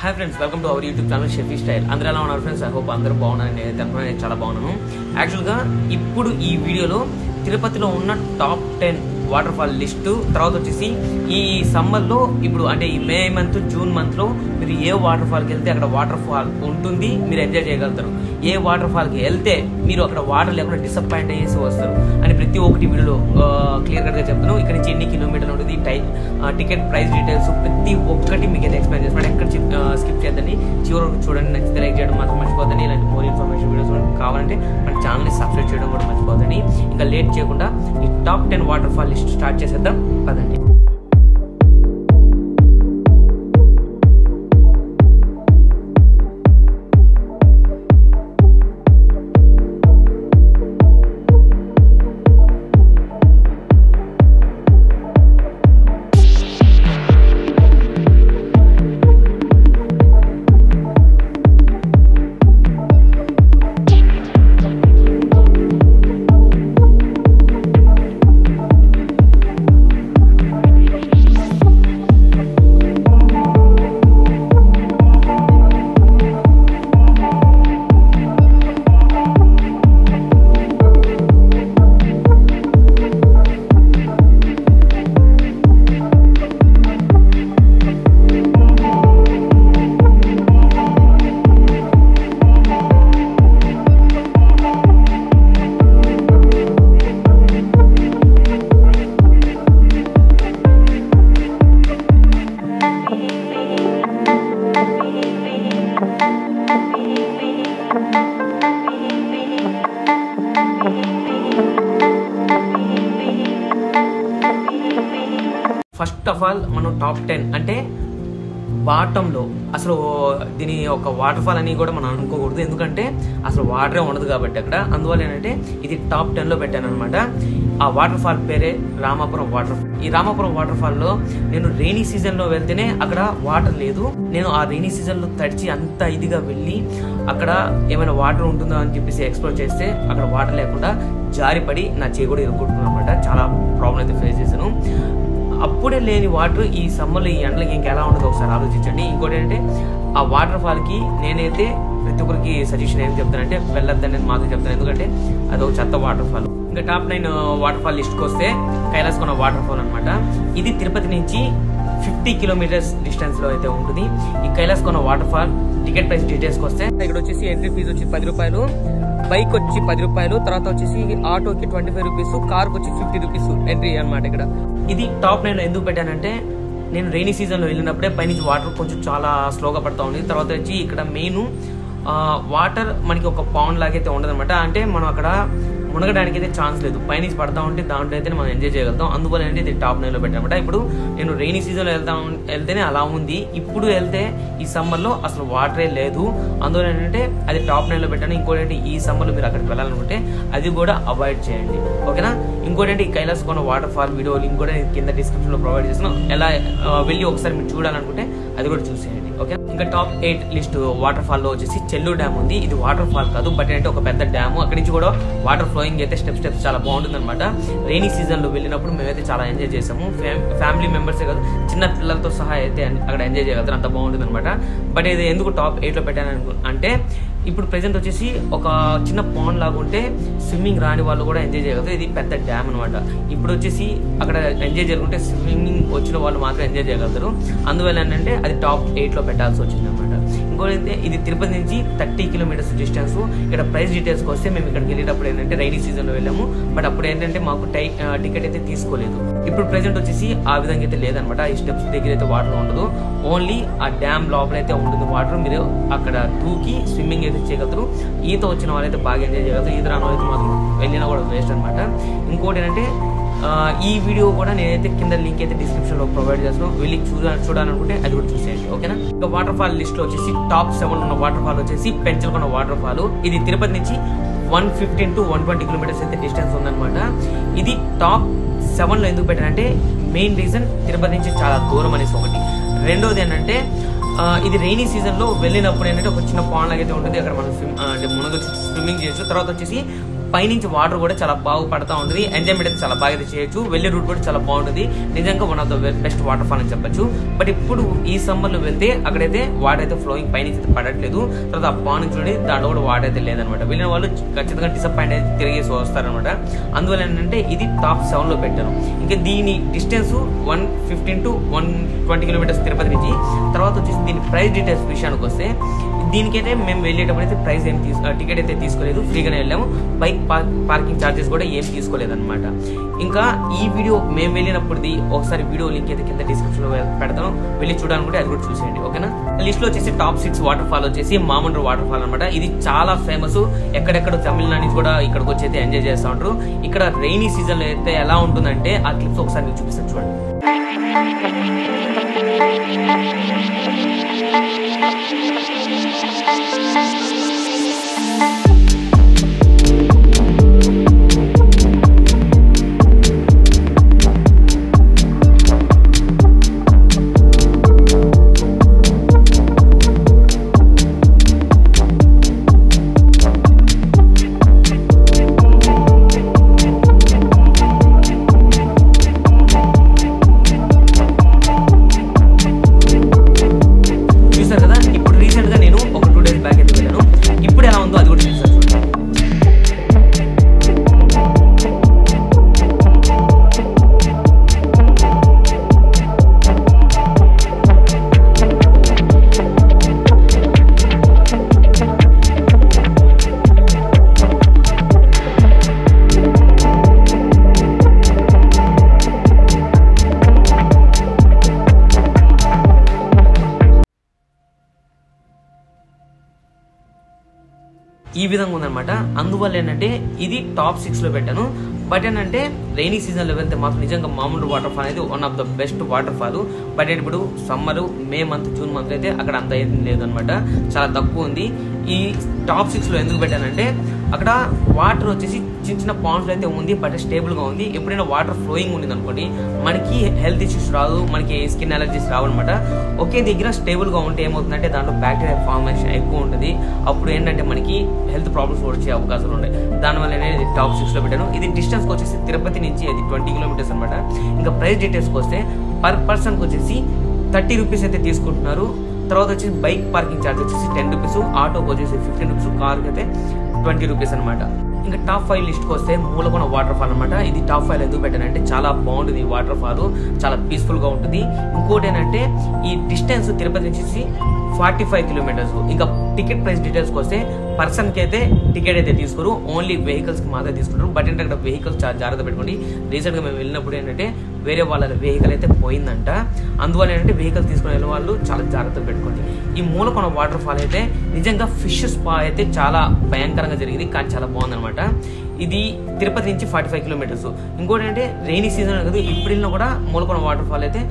Hi friends, welcome to our YouTube channel Shefi style. అందరూ ఎలా ఉన్నారు ఫ్రెండ్స్? ఐ హోప్ అందరూ బాగున్నారని నేను చాలా బాగున్నాను. యాక్చువల్గా ఇప్పుడు ఈ వీడియోలో తిరుపతిలో ఉన్న టాప్ 10 వాటర్ ఫాల్ లిస్టు, తర్వాత వచ్చేసి ఈ సమ్మర్లో ఇప్పుడు అంటే ఈ మే మంత్ జూన్ మంత్లో మీరు ఏ వాటర్ ఫాల్కి వెళ్తే అక్కడ వాటర్ ఫాల్ ఉంటుంది, మీరు ఎంజాయ్ చేయగలుగుతారు. ఏ వాటర్ ఫాల్కి వెళ్తే మీరు అక్కడ వాటర్ లేకుండా డిసప్పాయింట్ అయ్యేసి వస్తారు అని ప్రతి ఒక్కటి వీడియోలో క్లియర్ కట్గా చెప్తాను. ఇక్కడ నుంచి ఎన్ని కిలోమీటర్లు ఉంటుంది, టికెట్ ప్రైస్ డీటెయిల్స్ ప్రతి ఒక్కటి మీకు అయితే ఎక్స్ప్లెయిన్ చేస్తాను. ఎక్కడ స్కిప్ చేద్దండి, చివరికి చూడండి. నచ్చితే లైక్ చేయడం మాత్రం మర్చిపోద్దండి. ఇలాంటి మోర్ ఇన్ఫర్మేషన్ వీడియోస్ కావాలంటే మన ఛానల్ని సబ్స్క్రైబ్ చేయడం కూడా మర్చిపోద్దండి. ఇంకా లేట్ చేయకుండా ఈ top 10 water fall list start చేసేద్దాం పదండి. ఫస్ట్ ఆఫ్ ఆల్ మనం టాప్ 10 అంటే బాటంలో అసలు దీని ఒక వాటర్ ఫాల్ అని కూడా మనం అనుకోకూడదు, ఎందుకంటే అసలు వాటరే ఉండదు కాబట్టి అక్కడ. అందువల్ల ఏంటంటే ఇది టాప్ 10లో పెట్టాను అనమాట. ఆ వాటర్ ఫాల్ పేరే రామాపురం వాటర్ ఫాల్. ఈ రామాపురం వాటర్ ఫాల్లో నేను రెయినీ సీజన్లో వెళ్తేనే అక్కడ వాటర్ లేదు. నేను ఆ రెయినీ సీజన్లో తడిచి అంత ఇదిగా వెళ్ళి అక్కడ ఏమైనా వాటర్ ఉంటుందో అని చెప్పేసి ఎక్స్ప్లోర్ చేస్తే అక్కడ వాటర్ లేకుండా జారిపడి నా చేయి కూడా ఇరుక్కుంటున్నాను అనమాట. చాలా ప్రాబ్లం అయితే ఫేస్ చేశాను. అప్పుడే లేని వాటర్ ఈ సమ్మర్లో ఈ ఎండలకి ఇంకెలా ఉండదో ఒకసారి ఆలోచించండి. ఇంకోటి ఏంటంటే ఆ వాటర్ ఫాల్కి నేనైతే ప్రతి ఒక్కరికి సజెషన్ ఏం చెప్తానంటే వెళ్ళొద్దని నేను మాత్రం చెప్తాను, ఎందుకంటే అది ఒక చెత్త వాటర్ ఫాల్. ఇంకా టాప్ 9 వాటర్ ఫాల్ లిస్ట్కి వస్తే కైలాసకొండ వాటర్ ఫాల్ అనమాట. ఇది తిరుపతి నుంచి 50 కిలోమీటర్స్ డిస్టెన్స్లో అయితే ఉంటుంది. ఈ కైలాసకొండ వాటర్ ఫాల్ టికెట్ ప్రైస్ డీటెయిల్స్కి వస్తే ఇక్కడ వచ్చేసి ఎంట్రీ ఫీజు వచ్చి 10 రూపాయలు, బైక్ వచ్చి 10 రూపాయలు, తర్వాత వచ్చేసి ఆటోకి 25 రూపీస్, కార్కి వచ్చి 50 రూపీస్ ఎంట్రీ అనమాట ఇక్కడ. ఇది టాప్ 9 ఎందుకు పెట్టానంటే నేను రెయినీ సీజన్లో వెళ్ళినప్పుడే పైనుంచి వాటర్ కొంచెం చాలా స్లోగా పడుతూ ఉంది. తర్వాత వచ్చి ఇక్కడ మెయిన్ వాటర్ మనకి ఒక పాండ్ లాగైతే ఉండదు అనమాట. అంటే మనం అక్కడ మునగడానికి అయితే ఛాన్స్ లేదు, పైనుంచి పడతా ఉంటే దాంట్లో అయితే మనం ఎంజాయ్ చేయగలుగుతాం. అందువల్ల అంటే ఇది టాప్ 9లో పెట్టామన్నమాట. ఇప్పుడు నేను రెయినీ సీజన్లో వెళ్తేనే అలా ఉంది, ఇప్పుడు వెళ్తే ఈ సమ్మర్లో అసలు వాటరే లేదు. అందువల్ల ఏంటంటే అది టాప్ 9లో పెట్టాను. ఇంకోటి ఏంటి, ఈ సమ్మర్లో మీరు అక్కడికి వెళ్ళాలనుకుంటే అది కూడా అవాయిడ్ చేయండి, ఓకేనా. ఇంకోటి ఏంటి, ఈ కైలాసకొండ వాటర్ ఫాల్ వీడియో లింక్ కూడా కింద డిస్క్రిప్షన్లో ప్రొవైడ్ చేస్తున్నాం. ఎలా వెళ్ళి ఒకసారి మీరు చూడాలనుకుంటే అది కూడా చూసేయండి, ఓకే. ఇంకా టాప్ 8 లిస్ట్ వాటర్ ఫాల్లో వచ్చేసి చెల్లూరు డ్యామ్ ఉంది. ఇది వాటర్ ఫాల్ కాదు, బట్ అంటే ఒక పెద్ద డ్యామ్. అక్కడి నుంచి కూడా వాటర్ ఫ్లోయింగ్ అయితే స్టెప్స్ చాలా బాగుంటుంది అనమాట. రెయినీ సీజన్లో వెళ్ళినప్పుడు మేమైతే చాలా ఎంజాయ్ చేసాము. ఫ్యామిలీ మెంబర్సే కాదు, చిన్న పిల్లలతో సహా అయితే అక్కడ ఎంజాయ్ చేయగలుగుతారు, అంత బాగుంటుంది అనమాట. బట్ ఇది ఎందుకు టాప్ 8లో పెట్టాను అంటే ఇప్పుడు ప్రెజెంట్ వచ్చేసి ఒక చిన్న పాండ్ లాగా ఉంటే స్విమ్మింగ్ రాని వాళ్ళు కూడా ఎంజాయ్ చేయగలుగుతారు. ఇది పెద్ద డ్యామ్ అనమాట. ఇప్పుడు వచ్చేసి అక్కడ ఎంజాయ్ చేసుకుంటే స్విమ్మింగ్ వచ్చిన వాళ్ళు మాత్రం ఎంజాయ్ చేయగలుగుతారు. అందువల్ల ఏంటంటే అది టాప్ 8లో పెట్టాల్సి వచ్చింది అనమాట. ఇంకోటి ఇది తిరుపతి నుంచి 30 కిలోమీటర్స్ డిస్టెన్స్. ఇక్కడ ప్రైస్ డీటెయిల్స్కి వస్తే మేము ఇక్కడికి వెళ్ళేటప్పుడు ఏంటంటే రైనీ సీజన్లో వెళ్ళాము, బట్ అప్పుడు ఏంటంటే మాకు టికెట్ అయితే తీసుకోలేదు. ఇప్పుడు ప్రెజెంట్ వచ్చేసి ఆ విధంగా అయితే లేదనమాట. ఈ స్టెప్స్ దగ్గర అయితే వాటర్ ఉండదు, ఓన్లీ ఆ డ్యామ్ లోపల అయితే ఉంటుంది వాటర్. మీరు అక్కడ దూకి స్విమ్మింగ్ అయితే చేయగలుగుతారు. ఈత వచ్చిన వాళ్ళైతే బాగా ఎంజాయ్ చేయగలుగుతారు, ఈత రాని వాళ్ళైతే మాత్రం వెళ్ళినా కూడా వేస్ట్ అనమాట. ఇంకోటి ఏంటంటే ఈ వీడియో కూడా నేనైతే కింద లింక్ అయితే డిస్క్రిప్షన్లో ప్రొవైడ్ చేస్తాను, వెళ్ళి చూడాలనుకుంటే అది కూడా చూసేయండి, ఓకేనా. ఇంకా వాటర్ ఫాల్ లిస్ట్లో వచ్చేసి టాప్ 7 ఉన్న వాటర్ ఫాల్ వచ్చేసి పెంచలకొండ వాటర్ ఫాల్. ఇది తిరుపతి నుంచి 115 to 120 కిలోమీటర్స్ అయితే డిస్టెన్స్ ఉందన్నమాట. ఇది టాప్ 7లో ఎందుకు పెట్టానంటే మెయిన్ రీజన్ తిరుపతి నుంచి చాలా దూరం అనేసి ఒకటి. రెండోది ఏంటంటే ఇది రైనీ సీజన్ లో వెళ్ళినప్పుడు ఏంటంటే ఒక చిన్న పాండ్ లాగా అయితే ఉంటుంది, అక్కడ మనం అంటే మునగొచ్చి స్విమ్మింగ్ చేయొచ్చు. తర్వాత వచ్చేసి పైనుంచి వాటర్ కూడా చాలా బాగా పడతా ఉంటుంది. ఎంజాయ్మెంట్ అయితే చాలా బాగా అయితే చేయొచ్చు. వెళ్ళే రూట్ కూడా చాలా బాగుంటుంది. నిజంగా one of the best water fall అని చెప్పొచ్చు. బట్ ఇప్పుడు ఈ సమ్మర్ లో వెళ్తే అక్కడైతే వాటర్ అయితే ఫ్లోయింగ్ పైనుంచి అయితే పడట్లేదు. తర్వాత ఆ పాన్ చూడండి, దాంట్లో కూడా వాటర్ అయితే లేదనమాట. వెళ్ళిన వాళ్ళు ఖచ్చితంగా డిసప్పాయింట్ అయితే తిరిగేసి వస్తారనమాట. అందువల్ల ఏంటంటే ఇది టాప్ 7 లో పెట్టాను. ఇంకా దీని డిస్టెన్స్ 115 to 120 కిలోమీటర్స్ తిరుపతి నుంచి. తర్వాత వచ్చేసి దీని ప్రైస్ డీటెయిల్స్ విషయానికి వస్తే దీనికైతే మేము వెళ్ళేటప్పుడు అయితే ప్రైస్ ఏం టికెట్ అయితే తీసుకోలేదు, ఫ్రీగానే వెళ్ళాము. బైక్ పార్కింగ్ ఛార్జెస్ కూడా ఏం తీసుకోలేదు అనమాట. ఇంకా ఈ వీడియో మేము వెళ్ళినప్పుడుది ఒకసారి వీడియో లింక్ అయితే కింద డిస్క్రిప్షన్ లో పెడతాను, వెళ్ళి చూడాలనుకుంటే అది కూడా చూసేయండి, ఓకేనా. లిస్ట్ లో వచ్చేసి టాప్ 6 వాటర్ ఫాల్ వచ్చేసి మామండ్రు వాటర్ ఫాల్ అనమాట. ఇది చాలా ఫేమస్. ఎక్కడెక్కడ తమిళనాడు నుంచి కూడా ఇక్కడికి వచ్చి అయితే ఎంజాయ్ చేస్తూ ఉంటారు. ఇక్కడ రైనీ సీజన్ లో అయితే ఎలా ఉంటుందంటే ఆ క్లిప్స్ ఒకసారి మీకు చూపిస్తాను చూడండి. ఈ విధంగా ఉందన్నమాట. అందువల్ల ఏంటంటే ఇది టాప్ 6 లో పెట్టాను. బట్ ఏంటంటే రైనీ సీజన్ లో వెళ్తే మాత్రం నిజంగా మామూలు వాటర్ ఫాల్ అనేది one of the best waterfall. But ఇప్పుడు summer, May month, June month అయితే అక్కడ అంత ఏం లేదనమాట, చాలా తక్కువ ఉంది. ఈ టాప్ 6 లో ఎందుకు పెట్టానంటే అక్కడ వాటర్ వచ్చేసి చిన్న చిన్న పాండ్స్ అయితే ఉంది, బట్ స్టేబుల్ గా ఉంది. ఎప్పుడైనా వాటర్ ఫ్లోయింగ్ ఉంది అనుకోండి మనకి హెల్త్ ఇష్యూస్ రాదు, మనకి స్కిన్ అలర్జీస్ రావు అనమాట. ఒకే దగ్గర స్టేబుల్ గా ఉంటే ఏమవుతుందంటే దాంట్లో బ్యాక్టీరియా ఫార్మేషన్ ఎక్కువ ఉంటుంది. అప్పుడు ఏంటంటే మనకి హెల్త్ ప్రాబ్లమ్స్ వచ్చే అవకాశాలు ఉన్నాయి. దానివల్ల నేను టాప్ 6 లో పెట్టాను. ఇది డిస్టెన్స్ వచ్చేసి తిరుపతి నుంచి అది 20 కిలోమీటర్స్ అనమాట. ఇంకా ప్రైస్ డీటెయిల్స్కి వస్తే పర్ పర్సన్కి వచ్చేసి 30 రూపీస్ అయితే తీసుకుంటున్నారు. తర్వాత వచ్చేసి బైక్ పార్కింగ్ ఛార్జ్ వచ్చేసి 10 రూపీస్, ఆటోకి వచ్చేసి 15 రూపీస్, కార్కి అయితే 20 రూపీస్ అనమాట. ఇంకా టాప్ 5 లిస్ట్కి వస్తే మూలకొండ వాటర్ ఫాల్ అనమాట. ఇది టాప్ 5 ఎందుకు పెట్టానంటే చాలా బాగుంటుంది. ఈ వాటర్ ఫాల్ చాలా పీస్ఫుల్ గా ఉంటుంది. ఇంకోటి ఏంటంటే ఈ డిస్టెన్స్ తిరుపతి నుంచి 45 కిలోమీటర్స్. ఇంకా టికెట్ ప్రైస్ డీటెయిల్స్కి వస్తే పర్సన్ కి అయితే టికెట్ అయితే తీసుకోరు, ఓన్లీ వెహికల్స్ కి మాత్రమే తీసుకుంటారు. బట్ ఏంటంటే అక్కడ వెహికల్స్ చాలా జాగ్రత్త పెట్టుకోండి. రీసెంట్ గా మేము వెళ్ళినప్పుడు ఏంటంటే వేరే వాళ్ళ వెహికల్ అయితే పోయిందంట. అందువల్ల ఏంటంటే వెహికల్ తీసుకుని వెళ్ళిన వాళ్ళు చాలా జాగ్రత్త పెట్టుకోండి. ఈ మూలకొండ వాటర్ ఫాల్ అయితే నిజంగా ఫిష్ స్పా అయితే చాలా భయంకరంగా జరిగింది, కానీ చాలా బాగుందన్నమాట. ఇది తిరుపతి నుంచి 45 కిలోమీటర్స్. ఇంకోటి అంటే రైనీ సీజన్ కదా, ఇప్పుడు వెళ్ళినా కూడా మూలకొండ వాటర్ ఫాల్ అయితే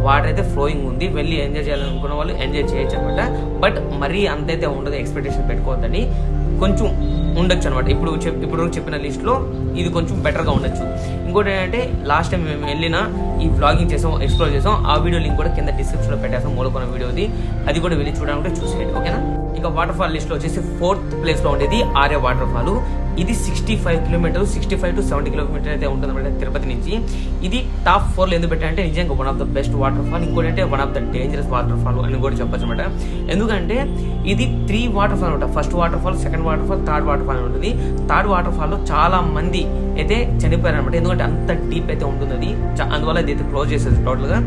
వాటర్ అయితే ఫ్లోయింగ్ ఉంది. వెళ్ళి ఎంజాయ్ చేయాలనుకున్న వాళ్ళు ఎంజాయ్ చేయొచ్చు అనమాట. బట్ మరీ అంతైతే ఉండదు, ఎక్స్పెక్టేషన్ పెట్టుకోవద్దని. కొంచెం ఉండొచ్చు అనమాట. ఇప్పుడు చెప్పిన లిస్ట్ లో ఇది కొంచెం బెటర్ గా ఉండొచ్చు. ఇంకోటి ఏంటంటే లాస్ట్ టైం మేము వెళ్ళిన ఈ వ్లాగింగ్ చేసాం, ఎక్స్ప్లోర్ చేసాం, ఆ వీడియో లింక్ కూడా కింద డిస్క్రిప్షన్ లో పెట్టేసాం, మూలకొండ వీడియోది. అది కూడా వెళ్ళి చూడాలంటే చూసేయండి, ఓకేనా. ఇంకా వాటర్ ఫాల్ లిస్ట్ లో వచ్చేసి 4th ప్లేస్ లో ఉండేది ఆర్య వాటర్ ఫాల్. ఇది 65 కిలోమీటర్స్, 65 to 70 కిలోమీటర్ అయితే ఉంటుంది అనమాట తిరుపతి నుంచి. ఇది టాప్ 4 లో ఎందుకు పెట్టారంటే నిజంగా one of the best water fall. ఇంకోటి అంటే one of the dangerous water fall అని కూడా చెప్పచ్చు అనమాట. ఎందుకంటే ఇది 3 వాటర్ ఫాల్ అనమాట. First water fall, second water fall, third water fall ఉంటుంది. థర్డ్ వాటర్ ఫాల్ లో చాలా మంది అయితే చనిపోయారు అనమాట. ఎందుకంటే అంత డీప్ అయితే ఉంటుంది అది, అందువల్ల ఇది అయితే క్లోజ్ చేసేది టోటల్ గా.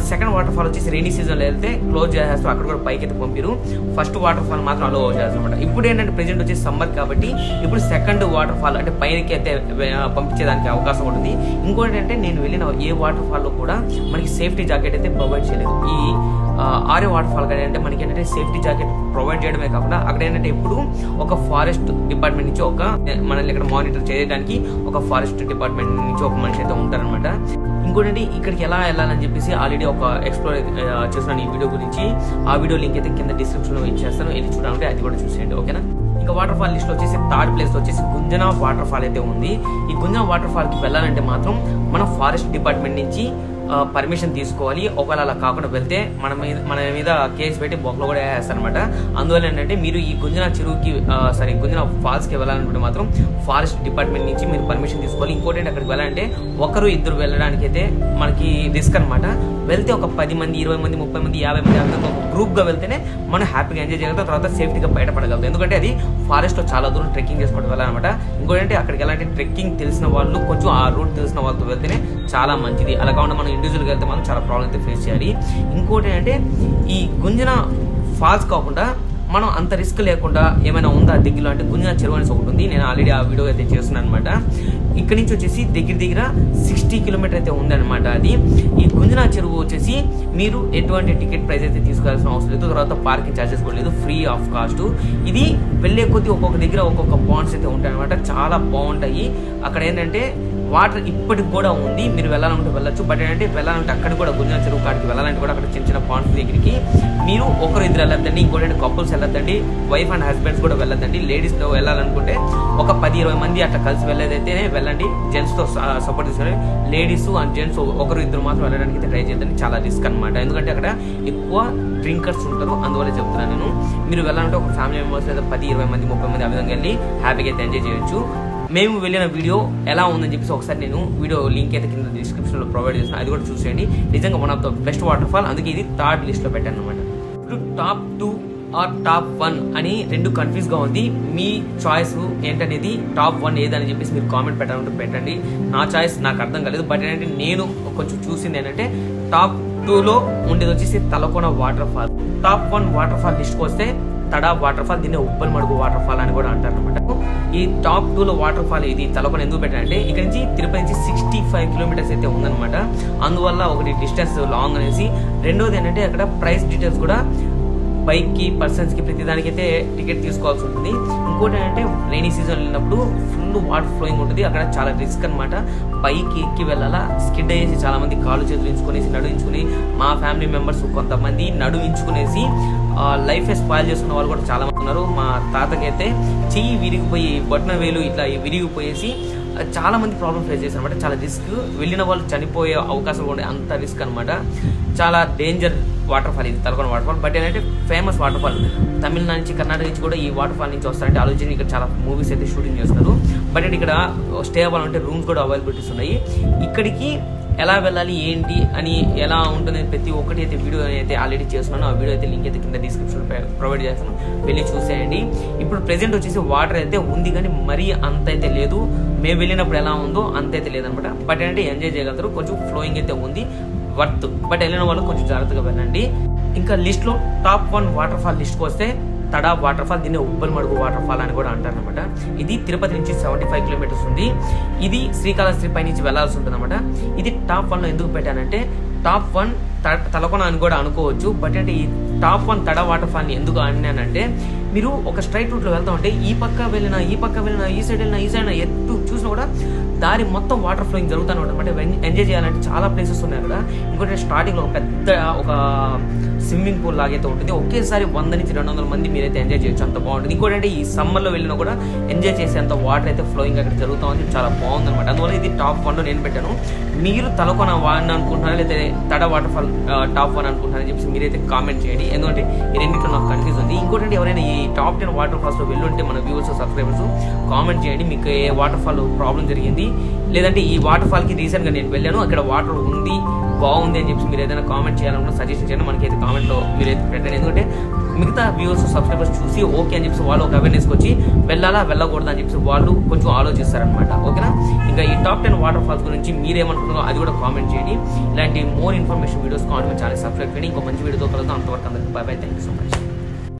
సెకండ్ వాటర్ ఫాల్ వచ్చేసి రైనీ సీజన్ లో వెళ్తే క్లోజ్ చేసేస్తారు, అక్కడ కూడా పైకి అయితే పంపిరు. ఫస్ట్ వాటర్ ఫాల్ మాత్రం అలో చేస్తారు అనమాట. ఇప్పుడు ఏంటంటే ప్రెజెంట్ వచ్చేసి సమ్మర్ కాబట్టి ఇప్పుడు సెకండ్ వాటర్ ఫాల్ అంటే పైనకి అయితే పంపించేదానికి అవకాశం ఉంటుంది. ఇంకోటి అంటే నేను వెళ్ళిన ఏ వాటర్ ఫాల్ లో కూడా మనకి సేఫ్టీ జాకెట్ అయితే ప్రొవైడ్ చేయలేదు. ఈ ఆర్య వాటర్ ఫాల్ కానీ అంటే మనకి ఏంటంటే సేఫ్టీ జాకెట్ ప్రొవైడ్ చేయడమే కాకుండా అక్కడ ఏంటంటే ఇప్పుడు ఒక ఫారెస్ట్ డిపార్ట్మెంట్ నుంచి మనల్ని ఇక్కడ మానిటర్ చేయడానికి ఒక ఫారెస్ట్ డిపార్ట్మెంట్ నుంచి ఒక మనిషి అయితే ఉంటారనమాట. ఇంకోటి ఇక్కడికి ఎలా వెళ్ళాలని చెప్పేసి ఆల్రెడీ ఒక ఎక్స్ప్లోర్ చేస్తున్నాను ఈ వీడియో గురించి. ఆ వీడియో లింక్ అయితే కింద డిస్క్రిప్షన్ లో ఇచ్చేస్తాను, వెళ్ళి చూడాలంటే అది కూడా చూసేయండి, ఓకేనా. ఇంకా వాటర్ ఫాల్ లిస్ట్ లో వచ్చేసి థర్డ్ ప్లేస్ వచ్చేసి గుంజన వాటర్ ఫాల్ అయితే ఉంది. ఈ గుంజన వాటర్ ఫాల్ కి వెళ్ళాలంటే మాత్రం మనం ఫారెస్ట్ డిపార్ట్మెంట్ నుంచి పర్మిషన్ తీసుకోవాలి. ఒకవేళ అలా కాకుండా వెళ్తే మన మీద కేసు పెట్టి బొక్కలు కూడా వేస్తారనమాట. అందువల్ల ఏంటంటే మీరు ఈ గుంజన చెరువుకి గుంజన ఫాల్స్కి వెళ్ళాలనుకుంటే మాత్రం ఫారెస్ట్ డిపార్ట్మెంట్ నుంచి మీరు పర్మిషన్ తీసుకోవాలి. ఇంకోటి ఏంటి, అక్కడికి వెళ్ళాలంటే ఒకరు ఇద్దరు వెళ్ళడానికి అయితే మనకి రిస్క్ అనమాట. వెళ్తే ఒక 10 మంది 20 మంది 30 మంది 50 మంది ఒక గ్రూప్గా వెళ్తేనే మనం హ్యాపీగా ఎంజాయ్ చేయగలుగుతాం, తర్వాత సేఫ్టీగా బయటపడగలుగుతాం. ఎందుకంటే అది ఫారెస్ట్లో చాలా దూరం ట్రెక్కింగ్ చేసుకుంటూ వెళ్ళాలన్నమాట. ఇంకోటి అంటే అక్కడికి వెళ్ళాలంటే ట్రెక్కింగ్ తెలిసిన వాళ్ళు, కొంచెం ఆ రూట్ తెలిసిన వాళ్ళతో వెళ్తేనే చాలా మంచిది. అలా కాకుండా మనం ఇండివిజువల్గా వెళ్తే మనం చాలా ప్రాబ్లం అయితే ఫేస్ చేయాలి. ఇంకోటి ఏంటంటే ఈ గుంజన ఫాల్స్ కాకుండా మనం అంత రిస్క్ లేకుండా ఏమైనా ఉందా దగ్గరలో అంటే గుంజన చెరువు అనేసి ఒకటి ఉంది. నేను ఆల్రెడీ ఆ వీడియో అయితే చేస్తున్నాను అనమాట. ఇక్కడ నుంచి వచ్చేసి దగ్గర 60 కిలోమీటర్ అయితే ఉందన్నమాట. అది ఈ గుంజన చెరువు వచ్చేసి మీరు ఎటువంటి టికెట్ ప్రైస్ అయితే తీసుకోవాల్సిన అవసరం లేదు, తర్వాత పార్కింగ్ ఛార్జెస్ కూడా లేదు, ఫ్రీ ఆఫ్ కాస్ట్. ఇది వెళ్ళే కొద్దీ ఒక్కొక్క దగ్గర ఒక్కొక్క పాయింట్స్ అయితే ఉంటాయి అనమాట, చాలా బాగుంటాయి. అక్కడ ఏంటంటే వాటర్ ఇప్పటికి కూడా ఉంది, మీరు వెళ్ళాలంటే వెళ్ళొచ్చు. బట్ ఏంటంటే వెళ్ళాలంటే అక్కడ కూడా గుంజన చెరువు కాడికి వెళ్ళాలంటే కూడా అక్కడ చిన్న చిన్న పాయింట్స్ దగ్గరికి మీరు ఒకరు ఇద్దరు వెళ్ళొద్దండి. ఇంకోటి కపుల్స్ వెళ్ళొద్దండి, వైఫ్ అండ్ హస్బెండ్స్ కూడా వెళ్ళొద్దండి. లేడీస్లో వెళ్ళాలనుకుంటే ఒక 10-20 మంది అట్లా కలిసి వెళ్ళేదైతేనే వెళ్ళండి. జెంట్స్తో సపోర్ట్ తీసుకొని లేడీస్ అండ్ జెంట్స్ ఒకరు ఇద్దరు మాత్రం వెళ్ళడానికి అయితే ట్రై చేద్దండి. చాలా రిస్క్ అనమాట, ఎందుకంటే అక్కడ ఎక్కువ డ్రింకర్స్ ఉంటారు. అందువల్ల చెప్తున్నాను నేను. మీరు వెళ్ళాలంటే ఒక ఫ్యామిలీ మెంబర్స్ లేదా 10-20 మంది 30 మంది ఆ విధంగా వెళ్ళి హ్యాపీగా అయితే ఎంజాయ్ చేయొచ్చు. మేము వెళ్ళిన వీడియో ఎలా ఉందని చెప్పేసి ఒకసారి నేను వీడియో లింక్ అయితే కింద డిస్క్రిప్షన్లో ప్రొవైడ్ చేస్తాను, అది కూడా చూసేయండి. నిజంగా one of the best water fall, అందుకే ఇది 3rd లిస్ట్లో పెట్టాను అనమాట. ఇప్పుడు టాప్ 2 ఆర్ టాప్ 1 అని 2 కన్ఫ్యూజ్గా ఉంది. మీ చాయిస్ ఏంటనేది టాప్ 1 ఏదని చెప్పేసి మీరు కామెంట్ పెట్టాలంటే పెట్టండి. నా చాయిస్ నాకు అర్థం కాలేదు. బట్ ఏంటంటే నేను కొంచెం చూసింది ఏంటంటే టాప్ 2లో ఉండేది వచ్చేసి Talakona waterfall. Top 1 waterfall లిస్ట్కి వస్తే తడా వాటర్ ఫాల్, దీన్ని ఉప్పల్మడుగు వాటర్ ఫాల్ అని కూడా అంటారు అనమాట. ఈ టాప్ 2లో వాటర్ ఫాల్ ఇది తలకోన ఎందుకు పెట్టారంటే ఇక్కడ నుంచి తిరుపతి నుంచి 65 కిలోమీటర్స్ అయితే ఉందన్నమాట. అందువల్ల ఒకటి డిస్టెన్స్ లాంగ్ అనేసి, రెండోది ఏంటంటే అక్కడ ప్రైస్ డీటెయిల్స్ కూడా బైక్కి పర్సన్స్కి ప్రతిదానికి అయితే టికెట్ తీసుకోవాల్సి ఉంటుంది. ఇంకోటి ఏంటంటే రైనీ సీజన్ వెళ్ళినప్పుడు ఫుల్ వాటర్ ఫ్లోయింగ్ ఉంటుంది, అక్కడ చాలా రిస్క్ అనమాట. బైక్ ఎక్కి వెళ్ళాలా, స్కిడ్ అయ్యేసి చాలా మంది కాళ్ళు చేతులు ఇంచుకునేసి నడుయించుకుని, మా ఫ్యామిలీ మెంబర్స్ కొంతమంది నడుయించుకునేసి లైఫ్ స్పాయిల్ చేసుకున్న వాళ్ళు కూడా చాలా మంది ఉన్నారు. మా తాతకైతే చెయ్యి విరిగిపోయి బొట్టన వేలు ఇట్లా విరిగిపోయేసి చాలా మంది ప్రాబ్లమ్ ఫేస్ చేశారు అనమాట. చాలా రిస్క్, వెళ్ళిన వాళ్ళు చనిపోయే అవకాశం కూడా అంత రిస్క్ అనమాట. చాలా డేంజర్ వాటర్ ఫాల్ ఇది తలకోన వాటర్ ఫాల్. బట్ ఏంటంటే ఫేమస్ వాటర్ ఫాల్, తమిళనాడు నుంచి కర్ణాటక నుంచి కూడా ఈ వాటర్ ఫాల్ నుంచి వస్తారంటే ఆలోచన. ఇక్కడ చాలా మూవీస్ అయితే షూటింగ్ చేస్తున్నారు. బట్ అంటే ఇక్కడ స్టే అవ్వాలంటే రూమ్స్ కూడా అవైలబిలిటీస్ ఉన్నాయి. ఇక్కడికి ఎలా వెళ్ళాలి ఏంటి అని ఎలా ఉంటుంది ప్రతి ఒక్కటి అయితే వీడియో అయితే ఆల్రెడీ చేస్తున్నాను. ఆ వీడియో అయితే లింక్ అయితే కింద డిస్క్రిప్షన్ ప్రొవైడ్ చేస్తాను, వెళ్ళి చూసేయండి. ఇప్పుడు ప్రెజెంట్ వచ్చేసి వాటర్ అయితే ఉంది కానీ మరీ అంత అయితే లేదు. మేము వెళ్ళినప్పుడు ఎలా ఉందో అంత అయితే లేదనమాట. బట్ ఏంటంటే ఎంజాయ్ చేయగలుగుతారు, కొంచెం ఫ్లోయింగ్ అయితే ఉంది, వర్త్. బట్ వెళ్ళిన వాళ్ళు కొంచెం జాగ్రత్తగా వెళ్ళండి. ఇంకా లిస్ట్లో టాప్ 1 వాటర్ ఫాల్ లిస్ట్కి వస్తే తడా వాటర్ ఫాల్, దీన్ని ఉప్పల్మడుగు వాటర్ ఫాల్ అని కూడా అంటారు అనమాట. ఇది తిరుపతి నుంచి 75 కిలోమీటర్స్ ఉంది. ఇది శ్రీకాళహస్తి పై నుంచి వెళ్లాల్సి ఉంటుంది అనమాట. ఇది టాప్ 1లో ఎందుకు పెట్టానంటే టాప్ 1 తలకోన అని కూడా అనుకోవచ్చు. బట్ అంటే ఈ టాప్ 1 తడా వాటర్ ఫాల్ని ఎందుకు అన్నానంటే, మీరు ఒక స్ట్రైట్ రూట్లో వెళ్తా ఉంటే ఈ పక్క వెళ్ళినా ఈ పక్క వెళ్ళినా ఈ సైడ్ వెళ్ళినా ఈ సైడ్ ఎటు చూసినా కూడా దారి మొత్తం వాటర్ ఫ్లోయింగ్ జరుగుతూనే ఉంటుంది అనమాట. ఎంజాయ్ చేయాలంటే చాలా ప్లేసెస్ ఉన్నాయి అక్కడ. ఇంకోటి స్టార్టింగ్లో ఒక పెద్ద ఒక స్విమ్మింగ్ పూల్ లాగైతే ఉంటుంది. ఒకేసారి 100 నుంచి 200 మంది మీరైతే ఎంజాయ్ చేయొచ్చు, అంత బాగుంటుంది. ఇంకోటి అంటే ఈ సమ్మర్లో వెళ్ళినా కూడా ఎంజాయ్ చేసేంత వాటర్ అయితే ఫ్లోయింగ్ అక్కడ జరుగుతూ ఉంది, చాలా బాగుంది అనమాట. అందువల్ల ఇది టాప్ 1లో నేను పెట్టాను. మీరు తలకోన వాడిని అనుకుంటున్నారా లేదా తడ వాటర్ ఫాల్ టాప్ 1 అనుకుంటున్నారని చెప్పేసి మీరైతే కామెంట్ చేయండి, ఎందుకంటే ఈ రెండింటిలో నాకు కన్ఫ్యూజ్ ఉంది. ఇంకోటి ఎవరైనా ఈ టాప్ 10 వాటర్ ఫాల్స్లో వెళ్ళుంటే మన వ్యూవర్స్ సబ్స్క్రైబర్స్ కామెంట్ చేయండి, మీకు ఏ వాటర్ ఫాల్ ప్రాబ్లం జరిగింది, లేదంటే ఈ వాటర్ ఫాల్కి రీసెంట్గా నేను వెళ్ళాను అక్కడ వాటర్ ఉంది బాగుంది అని చెప్పి మీరు ఏదైనా కామెంట్ చేయాలనుకుంటే సజెషన్ చేయండి. మనకైతే కామెంట్లో మీరైతే పెట్టండి, ఎందుకంటే మిగతా వ్యూవర్స్ సబ్స్క్రైబర్స్ చూసి ఓకే అని చెప్పి వాళ్ళు ఒక అవేర్నెస్కి వచ్చి వెళ్ళాలా వెళ్ళకూడదు అని చెప్పి వాళ్ళు కొంచెం ఆలోచిస్తారనమాట. ఓకేనా? ఇంకా ఈ టాప్ 10 వాటర్ ఫాల్స్ గురించి మీరేమనుకుంటున్నారో అది కూడా కామెంట్ చేయండి. ఇలాంటి మోర్ ఇన్ఫర్మేషన్ వీడియోస్ కావాలి ఛానల్ సబ్స్క్రైబ్ చేయండి. ఇంకో మంచి వీడియోతో కలుద్దాం. అంతవరకు అందరికీ by by, thank you so much.